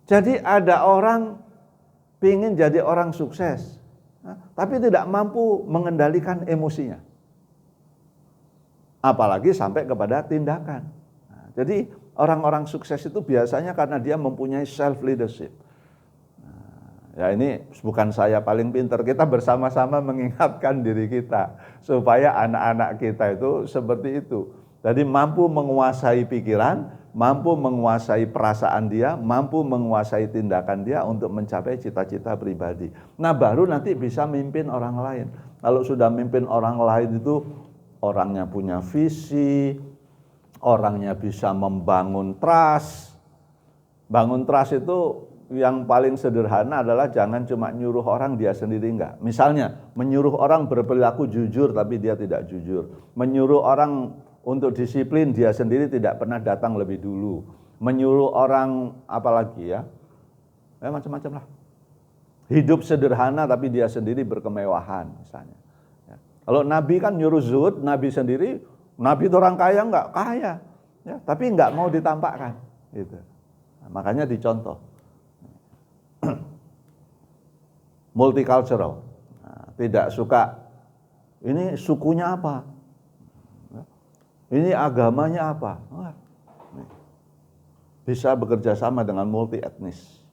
[SPEAKER 2] Jadi ada orang pengen jadi orang sukses, tapi tidak mampu mengendalikan emosinya. Apalagi sampai kepada tindakan. Jadi orang-orang sukses itu biasanya karena dia mempunyai self leadership. Ya ini bukan saya paling pintar, kita bersama-sama mengingatkan diri kita supaya anak-anak kita itu seperti itu. Jadi mampu menguasai pikiran, mampu menguasai perasaan dia, mampu menguasai tindakan dia untuk mencapai cita-cita pribadi. Nah baru nanti bisa mimpin orang lain. Kalau sudah mimpin orang lain itu orangnya punya visi, orangnya bisa membangun trust. Bangun trust itu yang paling sederhana adalah jangan cuma nyuruh orang, dia sendiri enggak. Misalnya menyuruh orang berperilaku jujur tapi dia tidak jujur. Menyuruh orang untuk disiplin, dia sendiri tidak pernah datang lebih dulu. Menyuruh orang apalagi ya macam-macam lah. Hidup sederhana tapi dia sendiri berkemewahan misalnya. Kalau Nabi kan nyuruh zuhud, Nabi sendiri, Nabi itu orang kaya enggak? Kaya. Ya, tapi enggak mau ditampakkan. Gitu. Nah, makanya dicontoh. Multicultural. Nah, tidak suka, ini sukunya apa? Ini agamanya apa? Bisa bekerja sama dengan multi etnis.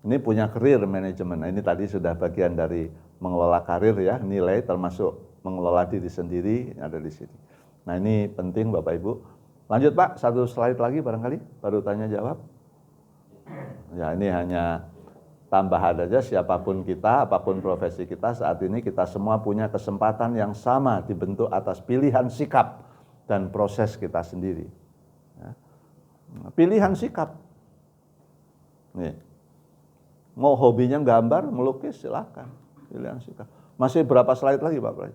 [SPEAKER 2] Ini punya career management. Nah, ini tadi sudah bagian dari mengelola karir ya, nilai termasuk mengelola diri sendiri ada di sini. Nah ini penting Bapak Ibu. Lanjut Pak, satu slide lagi barangkali, baru tanya jawab. Ya ini hanya tambahan aja, siapapun kita, apapun profesi kita, saat ini kita semua punya kesempatan yang sama dibentuk atas pilihan sikap dan proses kita sendiri. Ya. Pilihan sikap. Nih. Mau hobinya gambar, melukis, silakan. Pilihan sikap. Masih berapa slide lagi Pak Prai?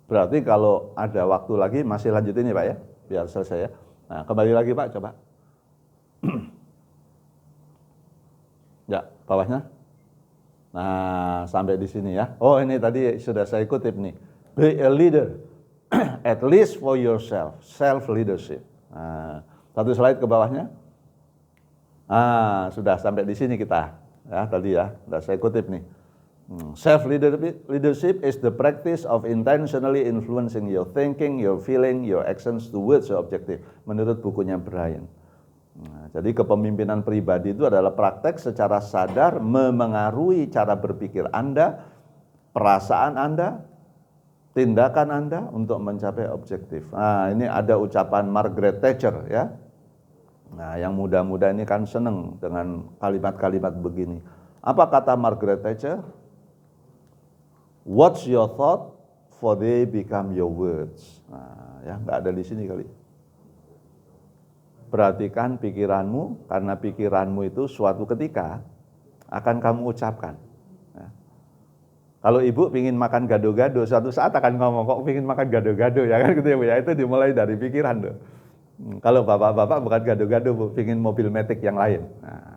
[SPEAKER 2] Berarti kalau ada waktu lagi masih lanjutin ya Pak ya, biar selesai ya. Nah kembali lagi Pak, coba. Ya, bawahnya. Nah sampai di sini ya. Oh ini tadi sudah saya kutip nih. Be a leader, at least for yourself, self leadership. Nah, satu slide ke bawahnya. Sudah sampai di sini kita. Ya, tadi ya, sudah saya kutip nih. Self leadership is the practice of intentionally influencing your thinking, your feeling, your actions towards your objective. Menurut bukunya Brian. Nah, jadi kepemimpinan pribadi itu adalah praktek secara sadar memengaruhi cara berpikir Anda, perasaan Anda, tindakan Anda untuk mencapai objektif. Nah, ini ada ucapan Margaret Thatcher ya. Nah, yang muda-muda ini kan seneng dengan kalimat-kalimat begini. Apa kata Margaret Thatcher? What's your thought, for they become your words. Nah, ya nggak ada di sini kali. Perhatikan pikiranmu, karena pikiranmu itu suatu ketika akan kamu ucapkan. Ya. Kalau ibu pingin makan gado-gado, suatu saat akan ngomong, kok pingin makan gado-gado ya kan gitu ya Bu ya. Itu dimulai dari pikiran tuh. Kalau bapak-bapak bukan gado-gado Bu, pingin mobil Matic yang lain. Nah,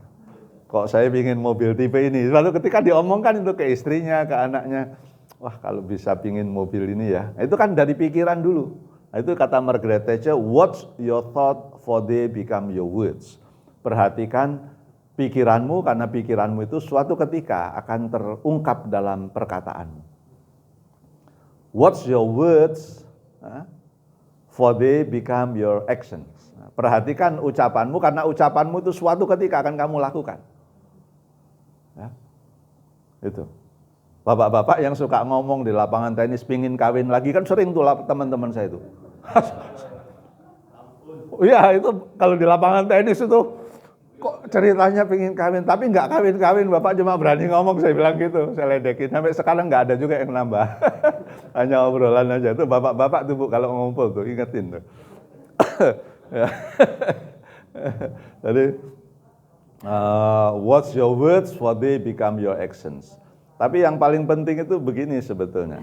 [SPEAKER 2] kok saya pingin mobil tipe ini. Lalu ketika diomongkan itu ke istrinya, ke anaknya, wah kalau bisa pingin mobil ini ya. Itu kan dari pikiran dulu. Nah, itu kata Margaret Thatcher, what's your thought, for they become your words. Perhatikan pikiranmu, karena pikiranmu itu suatu ketika akan terungkap dalam perkataanmu. What's your words, for they become your actions. Perhatikan ucapanmu, karena ucapanmu itu suatu ketika akan kamu lakukan. Ya. Itu. Bapak-bapak yang suka ngomong di lapangan tenis pingin kawin lagi kan sering tuh teman-teman saya itu. Iya itu kalau di lapangan tenis itu kok ceritanya pengen kawin, tapi nggak kawin-kawin, Bapak cuma berani ngomong, saya bilang gitu, saya ledekin. Sampai sekarang nggak ada juga yang nambah. Hanya obrolan aja. Itu bapak-bapak tuh Bu, kalau ngumpul tuh, ingetin tuh. Ya. Jadi, what's your words for they become your actions. Tapi yang paling penting itu begini sebetulnya.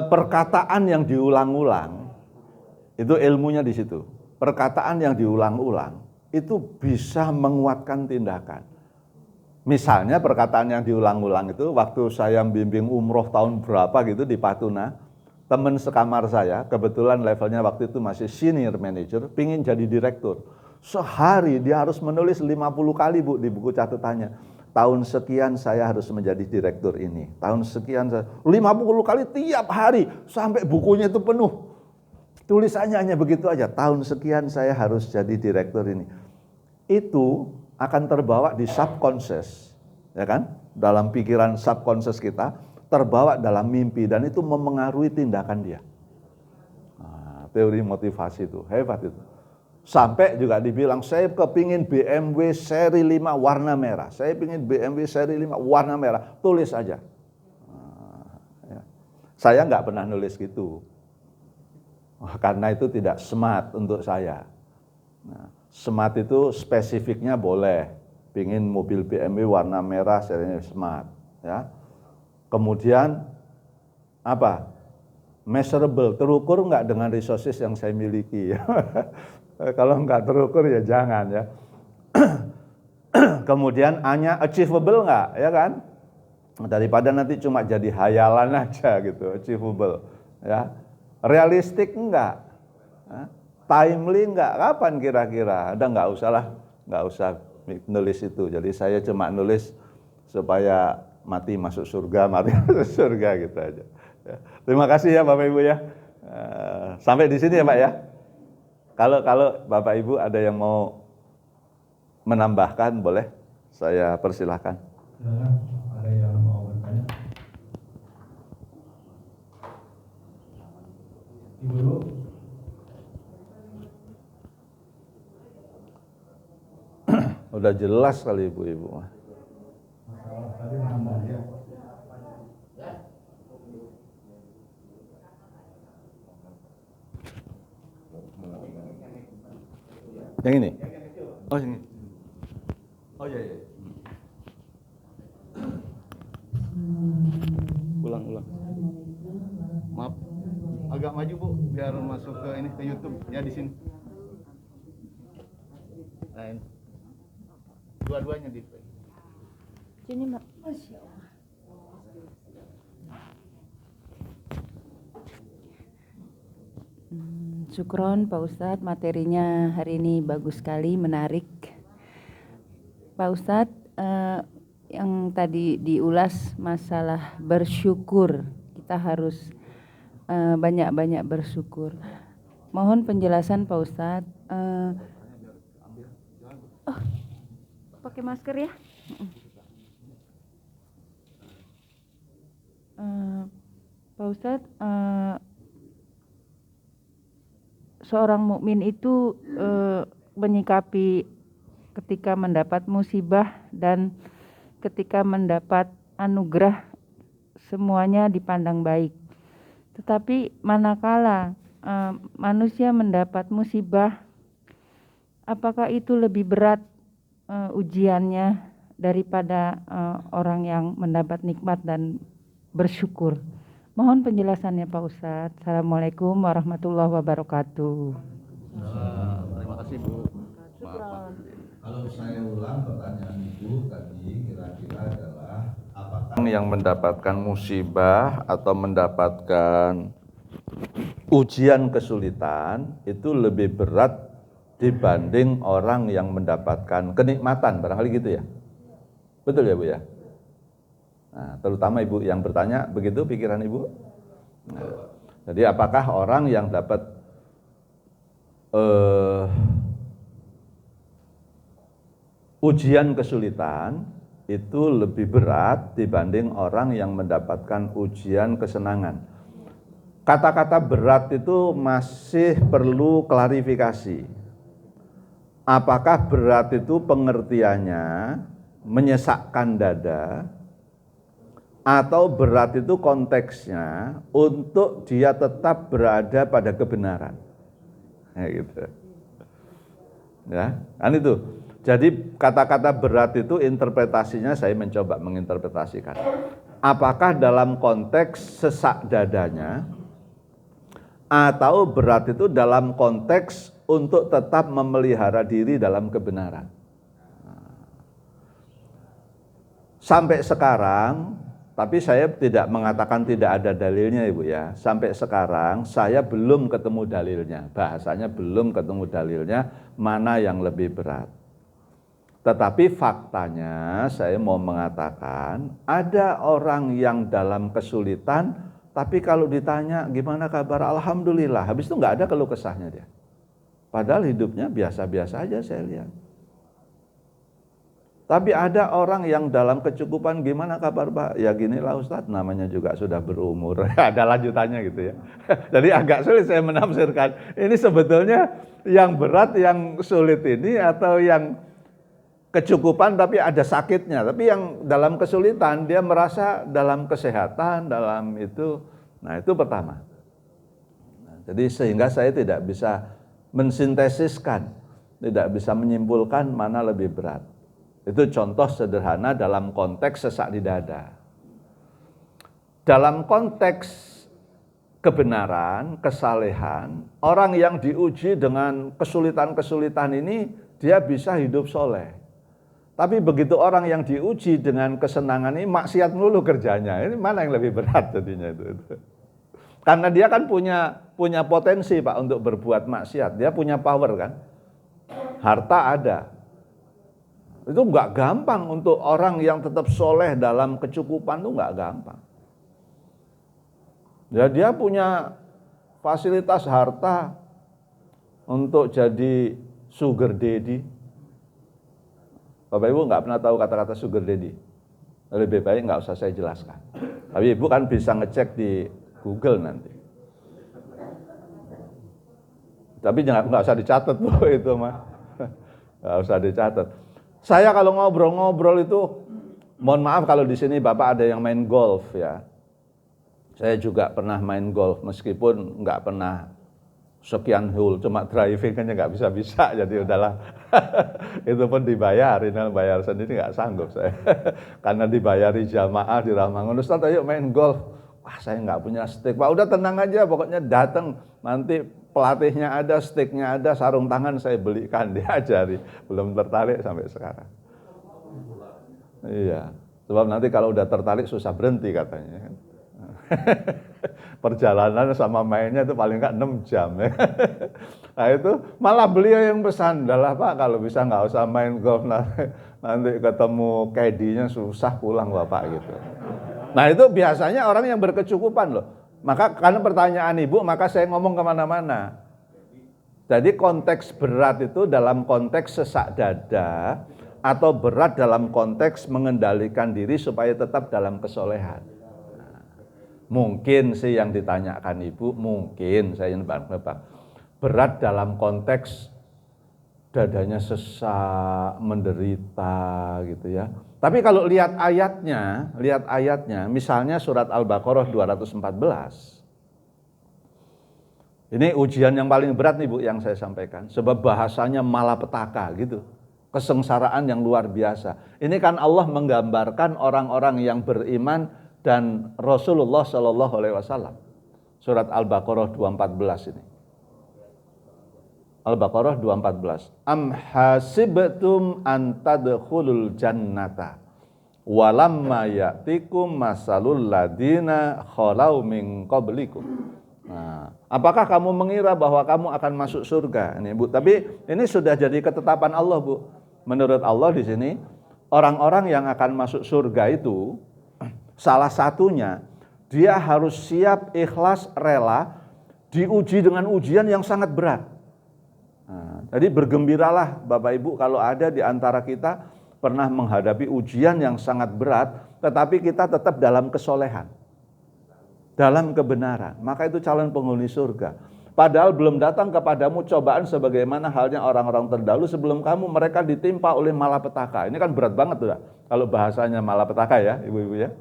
[SPEAKER 2] Perkataan yang diulang-ulang, itu ilmunya di situ. Perkataan yang diulang-ulang itu bisa menguatkan tindakan. Misalnya perkataan yang diulang-ulang itu waktu saya bimbing umroh tahun berapa gitu di Patuna, teman sekamar saya, kebetulan levelnya waktu itu masih senior manager, pingin jadi direktur. Sehari dia harus menulis 50 kali Bu di buku catatannya. Tahun sekian saya harus menjadi direktur ini. Tahun sekian 50 kali tiap hari sampai bukunya itu penuh. Tulisannya hanya begitu aja, tahun sekian saya harus jadi direktur ini. Itu akan terbawa di subconscious, ya kan? Dalam pikiran subconscious kita, terbawa dalam mimpi dan itu memengaruhi tindakan dia. Nah, teori motivasi itu, hebat itu. Sampai juga dibilang, saya kepingin BMW seri 5 warna merah. Saya pingin BMW seri 5 warna merah, tulis aja. Nah, ya. Saya nggak pernah nulis gitu. Karena itu tidak smart untuk saya. Nah, smart itu spesifiknya boleh, pingin mobil BMW warna merah serinya smart, ya. Kemudian apa? Measurable, terukur nggak dengan resources yang saya miliki. Kalau nggak terukur ya jangan ya. Kemudian hanya achievable nggak, ya kan? Daripada nanti cuma jadi hayalan aja gitu, achievable, ya. Realistik enggak, timely enggak, kapan kira-kira? Ada nggak usah nulis itu. Jadi saya cuma nulis supaya mati masuk surga, mati masuk surga gitu aja. Ya. Terima kasih ya Bapak Ibu ya. Sampai di sini ya Pak ya. Kalau Bapak Ibu ada yang mau menambahkan boleh, saya persilahkan.
[SPEAKER 1] Ada yang mau bertanya? Ibu dulu.
[SPEAKER 2] Udah jelas kali ibu-ibu.
[SPEAKER 1] Masalah tadi nambah ya.
[SPEAKER 2] Yang ini? Oh ini. Oh iya iya.
[SPEAKER 3] Ulang. Maaf, agak maju Bu, biar masuk ke ini ke YouTube ya di sini. Nah, ini. Dua-duanya di
[SPEAKER 4] Sini Mbak. Masya Allah. Syukron Pak Ustadz, materinya hari ini bagus sekali, menarik. Pak Ustadz, yang tadi diulas masalah bersyukur, kita harus banyak-banyak bersyukur. Mohon penjelasan Pak Ustadz. Pakai masker ya. Pak Ustadz, seorang mukmin itu menyikapi ketika mendapat musibah dan ketika mendapat anugerah semuanya dipandang baik. Tetapi manakala manusia mendapat musibah, apakah itu lebih berat ujiannya daripada orang yang mendapat nikmat dan bersyukur? Mohon penjelasannya Pak Ustadz. Assalamualaikum warahmatullahi wabarakatuh.
[SPEAKER 3] Terima kasih Bu.
[SPEAKER 4] Syukron.
[SPEAKER 2] Kalau saya ulang pertanyaan Ibu tadi kira-kira adalah apakah yang mendapatkan musibah atau mendapatkan ujian kesulitan itu lebih berat dibanding orang yang mendapatkan kenikmatan, barangkali gitu ya? Betul ya Bu ya? Nah, terutama Ibu yang bertanya, begitu pikiran Ibu? Nah, jadi apakah orang yang dapat ujian kesulitan itu lebih berat dibanding orang yang mendapatkan ujian kesenangan? Kata-kata berat itu masih perlu klarifikasi. apakah berat itu pengertiannya menyesakkan dada, atau berat itu konteksnya untuk dia tetap berada pada kebenaran. Ya gitu. Ya, kan itu. Jadi kata-kata berat itu interpretasinya saya mencoba menginterpretasikan. Apakah dalam konteks sesak dadanya, atau berat itu dalam konteks untuk tetap memelihara diri dalam kebenaran. Sampai sekarang, tapi saya tidak mengatakan tidak ada dalilnya Ibu ya. Sampai sekarang saya belum ketemu dalilnya. Bahasanya belum ketemu dalilnya mana yang lebih berat. Tetapi faktanya saya mau mengatakan ada orang yang dalam kesulitan, tapi kalau ditanya gimana kabar, alhamdulillah, habis itu nggak ada keluh kesahnya dia. Padahal hidupnya biasa-biasa aja saya lihat. Tapi ada orang yang dalam kecukupan, gimana kabar Pak? Ya ginilah Ustadz, namanya juga sudah berumur. Ada lanjutannya gitu ya. Jadi agak sulit saya menafsirkan. Ini sebetulnya yang berat, yang sulit ini atau yang kecukupan tapi ada sakitnya. Tapi yang dalam kesulitan dia merasa dalam kesehatan, dalam itu. Nah itu pertama. Jadi sehingga saya tidak bisa mensintesiskan, tidak bisa menyimpulkan mana lebih berat. Itu contoh sederhana dalam konteks sesak di dada. Dalam konteks kebenaran, kesalehan, orang yang diuji dengan kesulitan-kesulitan ini, dia bisa hidup soleh. Tapi begitu orang yang diuji dengan kesenangan ini, maksiat melulu kerjanya. Ini mana yang lebih berat jadinya itu. Karena dia kan punya potensi Pak untuk berbuat maksiat. Dia punya power kan. Harta ada. Itu nggak gampang untuk orang yang tetap soleh dalam kecukupan, itu nggak gampang. Ya, dia punya fasilitas harta untuk jadi sugar daddy. Bapak Ibu nggak pernah tahu kata-kata sugar daddy. Lebih baik nggak usah saya jelaskan. Tapi Ibu kan bisa ngecek di Google nanti. Tapi nggak usah dicatat loh itu mah. Nggak usah dicatat. Saya kalau ngobrol-ngobrol itu, mohon maaf kalau di sini Bapak ada yang main golf ya. Saya juga pernah main golf meskipun nggak pernah sekian hole, cuma driving kan nggak bisa-bisa, jadi udahlah. Itu pun dibayarin, bayar sendiri nggak sanggup saya. Karena dibayari jamaah di Ramangun, Ustaz ayo main golf. Wah saya nggak punya stick, Pak udah tenang aja, pokoknya datang nanti pelatihnya ada, sticknya ada, sarung tangan saya belikan, diajari. Belum tertarik sampai sekarang. Iya, sebab nanti kalau udah tertarik susah berhenti katanya. Perjalanan sama mainnya itu paling nggak 6 jam ya. Nah itu malah beliau yang pesan, udahlah Pak kalau bisa nggak usah main golf, nanti ketemu caddy-nya susah pulang Bapak gitu. Nah itu biasanya orang yang berkecukupan loh. Maka karena pertanyaan Ibu, maka saya ngomong kemana-mana. Jadi konteks berat itu dalam konteks sesak dada, atau berat dalam konteks mengendalikan diri supaya tetap dalam kesolehan. Mungkin sih yang ditanyakan Ibu, mungkin saya nebak-nebak, berat dalam konteks dadanya sesak, menderita gitu ya. Tapi kalau lihat ayatnya, misalnya surat Al-Baqarah 214. Ini ujian yang paling berat nih Bu yang saya sampaikan, sebab bahasanya malapetaka gitu. Kesengsaraan yang luar biasa. Ini kan Allah menggambarkan orang-orang yang beriman dan Rasulullah Shallallahu Alaihi Wasallam. Surat Al-Baqarah 214 ini. Al-Baqarah 214. Am hasibtum an tadkhulul jannata walamma ya'tikum masalul ladina khalau min qablikum. Nah, apakah kamu mengira bahwa kamu akan masuk surga? Ini Bu, tapi ini sudah jadi ketetapan Allah, Bu. Menurut Allah di sini, orang-orang yang akan masuk surga itu salah satunya dia harus siap, ikhlas, rela diuji dengan ujian yang sangat berat. Nah, jadi bergembiralah Bapak Ibu kalau ada di antara kita pernah menghadapi ujian yang sangat berat, tetapi kita tetap dalam kesolehan, dalam kebenaran. Maka itu calon penghuni surga. Padahal belum datang kepadamu cobaan sebagaimana halnya orang-orang terdahulu sebelum kamu, mereka ditimpa oleh malapetaka. Ini kan berat banget tuh ya, kalau bahasanya malapetaka ya, ibu-ibu ya.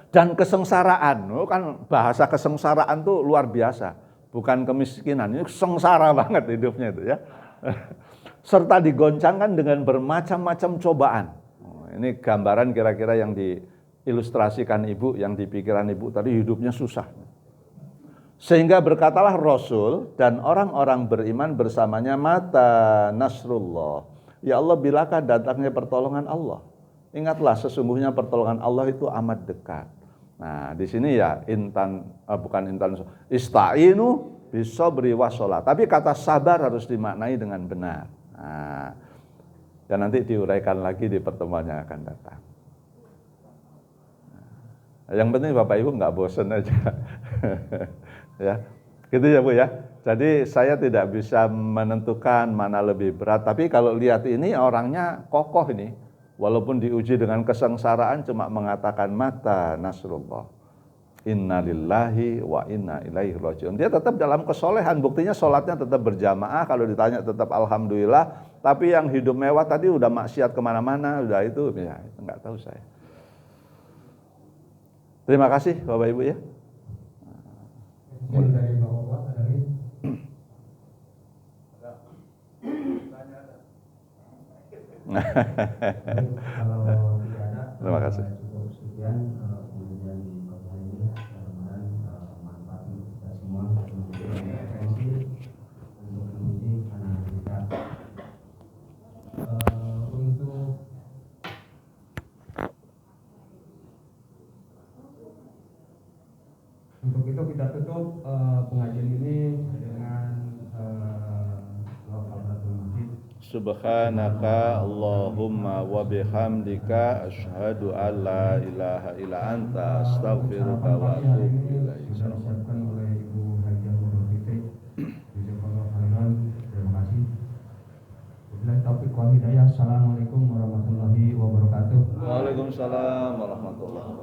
[SPEAKER 2] Dan kesengsaraan, kan bahasa kesengsaraan tuh luar biasa. Bukan kemiskinan, ini sengsara banget hidupnya itu ya. Serta digoncangkan dengan bermacam-macam cobaan. Ini gambaran kira-kira yang diilustrasikan ibu, yang di pikiran ibu tadi, hidupnya susah. Sehingga berkatalah Rasul dan orang-orang beriman bersamanya, mata nasrullah. Ya Allah, bilakah datangnya pertolongan Allah? Ingatlah sesungguhnya pertolongan Allah itu amat dekat. Nah, di sini ya ista'inu bisabri wassalah. Tapi kata sabar harus dimaknai dengan benar. Nah, dan nanti diuraikan lagi di pertemuan yang akan datang. Yang penting Bapak Ibu nggak bosan aja. Ya, gitu ya Bu ya. Jadi saya tidak bisa menentukan mana lebih berat. Tapi kalau lihat ini orangnya kokoh ini, walaupun diuji dengan kesengsaraan cuma mengatakan mata nasrullah. Inna lillahi wa inna ilaihi rajiun. Dia tetap dalam kesolehan. Buktinya sholatnya tetap berjamaah. Kalau ditanya tetap alhamdulillah. Tapi yang hidup mewah tadi udah maksiat kemana-mana, udah itu ya nggak tahu saya. Terima kasih Bapak Ibu ya.
[SPEAKER 1] Mungkin dari Bapak ada lagi? Kalau tidak ada,
[SPEAKER 2] Terima kasih.
[SPEAKER 1] cukup sekian kemudian di pertemuan ini, mudah-mudahan manfaat untuk kita semua, memberikan referensi untuk mendidik anak kita. Untuk itu kita tutup pengajian ini dengan Al-Fatihah.
[SPEAKER 2] Subhanaka Allahumma wa bihamdika asyhadu an la ilaha illa anta astaghfiruka wa atubu ilaik.
[SPEAKER 1] Sudah disiapkan oleh Ibu Hajah Nurul Fitri. Jazakallahu khairan. Terima kasih. Wabillahi taufiq wal hidayah. Assalamualaikum warahmatullahi wabarakatuh.
[SPEAKER 2] Waalaikumsalam warahmatullahi wabarakatuh.